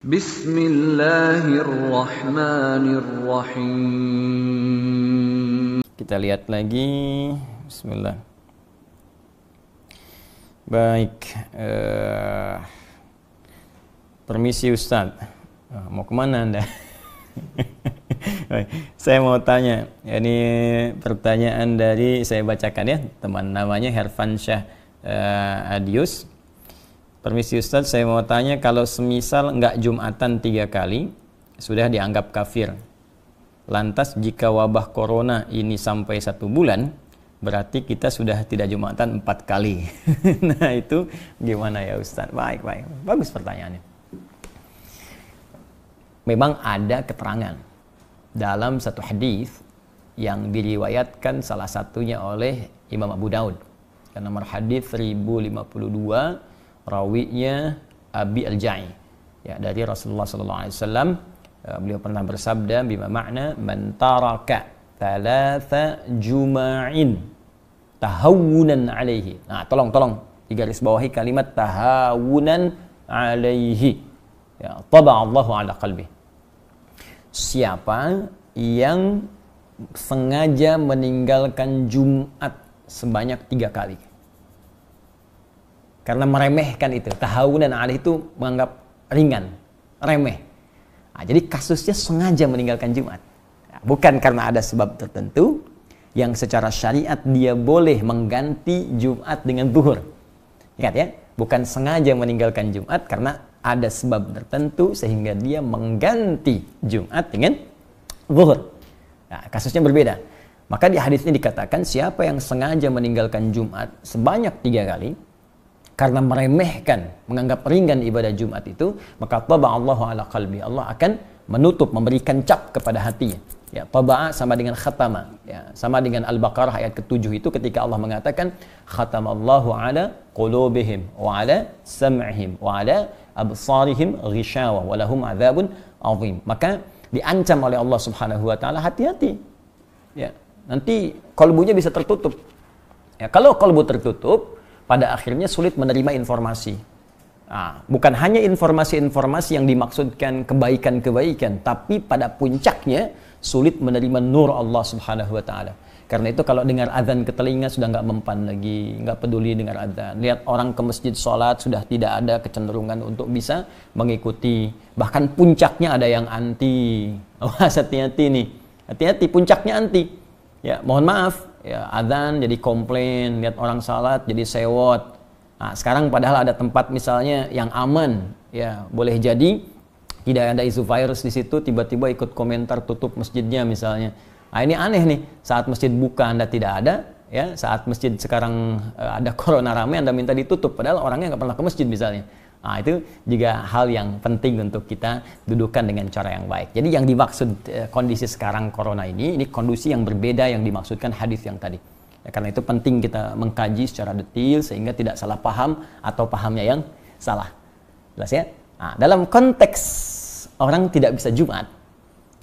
Bismillahirrahmanirrahim. Kita lihat lagi. Bismillah. Baik. Permisi Ustadz. Mau kemana Anda? Saya mau tanya. Ini pertanyaan dari, saya bacakan ya. Teman namanya Herfansyah Adius. Permisi Ustadz, saya mau tanya, kalau semisal enggak Jumatan 3 kali, sudah dianggap kafir. Lantas jika wabah corona ini sampai 1 bulan, berarti kita sudah tidak Jumatan 4 kali. Nah itu gimana ya Ustadz? Baik. Bagus pertanyaannya. Memang ada keterangan dalam satu hadis yang diriwayatkan salah satunya oleh Imam Abu Daud. Nomor hadis 1052, rawinya Abi Al-Ja'i, ya, dari Rasulullah sallallahu alaihi wasallam. Beliau pernah bersabda, bima makna man taraka thalatha juma'in tahawunan alaihi. Nah, tolong digaris bawahi kalimat tahawunan alaihi. Ya, taba Allahu ala qalbi. Siapa yang sengaja meninggalkan Jumat sebanyak 3 kali, karena meremehkan itu, tahawunan alaihi itu menganggap ringan, remeh. Nah, jadi kasusnya sengaja meninggalkan Jumat. Nah, bukan karena ada sebab tertentu yang secara syariat dia boleh mengganti Jumat dengan zuhur. Ingat ya, bukan sengaja meninggalkan Jumat karena ada sebab tertentu sehingga dia mengganti Jumat dengan zuhur. Nah, kasusnya berbeda. Maka di hadis ini dikatakan siapa yang sengaja meninggalkan Jumat sebanyak 3 kali karena meremehkan, menganggap ringan ibadah Jumat itu, maka taba Allahu ala qalbi. Allah akan menutup, memberikan cap kepada hatinya. Ya, taba'a sama dengan khatama. Ya, sama dengan Al-Baqarah ayat ke-7 itu ketika Allah mengatakan khatamallahu ala qulubihim wa ala sam'ihim wa ala absarihim ghishawa wa lahum adzabun azim. Maka diancam oleh Allah Subhanahu wa taala, hati-hati. Ya, nanti kalbunya bisa tertutup. Ya, kalau kalbu tertutup, pada akhirnya sulit menerima informasi. Nah, bukan hanya informasi-informasi yang dimaksudkan kebaikan-kebaikan, tapi pada puncaknya sulit menerima nur Allah Subhanahu wa taala. Karena itu kalau dengar azan ke telinga sudah nggak mempan lagi, nggak peduli dengar azan. Lihat orang ke masjid sholat sudah tidak ada kecenderungan untuk bisa mengikuti. Bahkan puncaknya ada yang anti. Awas, hati-hati nih. Hati-hati, puncaknya anti. Ya, mohon maaf. Ya, azan jadi komplain, lihat orang salat jadi sewot. Nah, sekarang padahal ada tempat misalnya yang aman, ya boleh jadi tidak ada isu virus di situ, tiba-tiba ikut komentar tutup masjidnya misalnya. Nah, ini aneh nih, saat masjid buka Anda tidak ada, ya saat masjid sekarang ada corona ramai Anda minta ditutup, padahal orangnya nggak pernah ke masjid misalnya. Nah, itu juga hal yang penting untuk kita dudukan dengan cara yang baik. Jadi yang dimaksud kondisi sekarang corona ini kondisi yang berbeda yang dimaksudkan hadis yang tadi. Ya, karena itu penting kita mengkaji secara detail sehingga tidak salah paham atau pahamnya yang salah. Jelas ya? Nah, dalam konteks orang tidak bisa Jumat,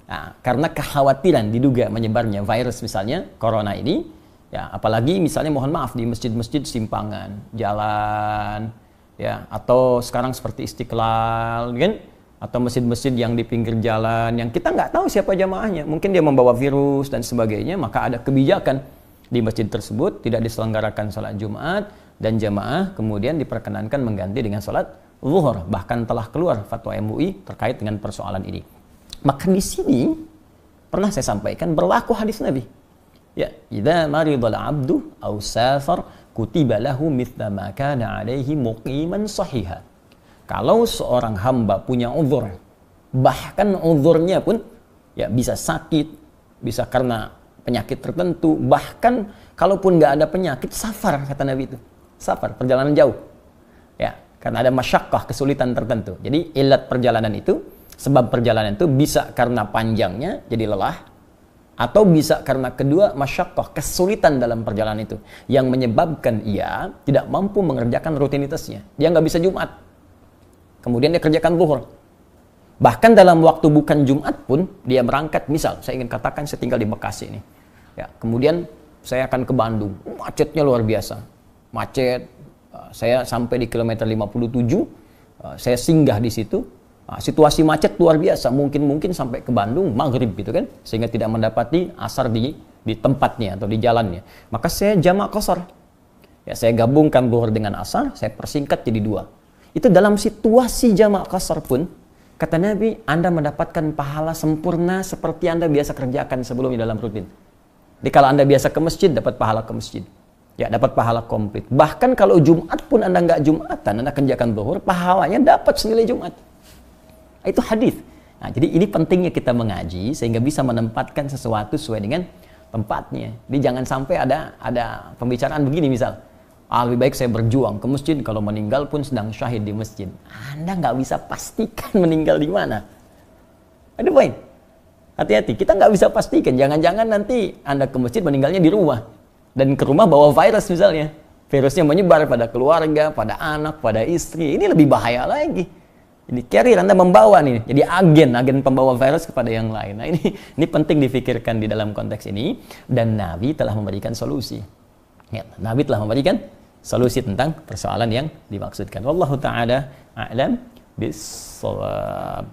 nah, karena kekhawatiran diduga menyebarnya virus misalnya corona ini, ya apalagi misalnya mohon maaf di masjid-masjid simpangan, jalan, ya, atau sekarang seperti Istiqlal, kan? Atau masjid-masjid yang di pinggir jalan, yang kita nggak tahu siapa jamaahnya, mungkin dia membawa virus dan sebagainya, maka ada kebijakan di masjid tersebut tidak diselenggarakan salat Jumat dan jamaah kemudian diperkenankan mengganti dengan salat zuhur. Bahkan telah keluar fatwa MUI terkait dengan persoalan ini. Maka di sini pernah saya sampaikan berlaku hadis Nabi. Ya, idza maridal abdu aw safar kutiba lahu mithla ma kana alaihi muqiman sahiha. Kalau seorang hamba punya uzur, bahkan uzurnya pun ya bisa sakit, bisa karena penyakit tertentu, bahkan kalaupun nggak ada penyakit, safar kata Nabi itu. Safar, perjalanan jauh. Ya, karena ada masyakkah, kesulitan tertentu. Jadi ilat perjalanan itu, sebab perjalanan itu bisa karena panjangnya jadi lelah, atau bisa karena kedua masyakkah, kesulitan dalam perjalanan itu yang menyebabkan ia tidak mampu mengerjakan rutinitasnya. Dia nggak bisa Jumat, kemudian dia kerjakan zuhur. Bahkan dalam waktu bukan Jumat pun dia berangkat. Misal saya ingin katakan saya tinggal di Bekasi ini, ya, kemudian saya akan ke Bandung, macetnya luar biasa, macet. Saya sampai di kilometer 57, saya singgah di situ. Situasi macet luar biasa, mungkin sampai ke Bandung maghrib gitu kan, sehingga tidak mendapati asar di tempatnya atau di jalannya. Maka saya jamak qasar. Ya, saya gabungkan zuhur dengan asar, saya persingkat jadi 2. Itu dalam situasi jamak qasar pun, kata Nabi, Anda mendapatkan pahala sempurna seperti Anda biasa kerjakan sebelumnya dalam rutin. Jadi kalau Anda biasa ke masjid, dapat pahala ke masjid. Ya, dapat pahala komplit. Bahkan kalau Jumat pun Anda nggak Jumatan, Anda kerjakan zuhur, pahalanya dapat senilai Jumat. Itu hadis. Nah, jadi ini pentingnya kita mengaji sehingga bisa menempatkan sesuatu sesuai dengan tempatnya. Jadi jangan sampai ada pembicaraan begini misal, lebih baik saya berjuang ke masjid, kalau meninggal pun sedang syahid di masjid. Anda nggak bisa pastikan meninggal di mana. Ada poin. Hati-hati, kita nggak bisa pastikan. Jangan-jangan nanti Anda ke masjid meninggalnya di rumah. Dan ke rumah bawa virus misalnya. Virusnya menyebar pada keluarga, pada anak, pada istri. Ini lebih bahaya lagi. Jadi carrier Anda membawa nih, jadi agen pembawa virus kepada yang lain. Nah ini penting difikirkan di dalam konteks ini, dan Nabi telah memberikan solusi. Ya, Nabi telah memberikan solusi tentang persoalan yang dimaksudkan. Wallahu ta'ala a'lam bis-shawab.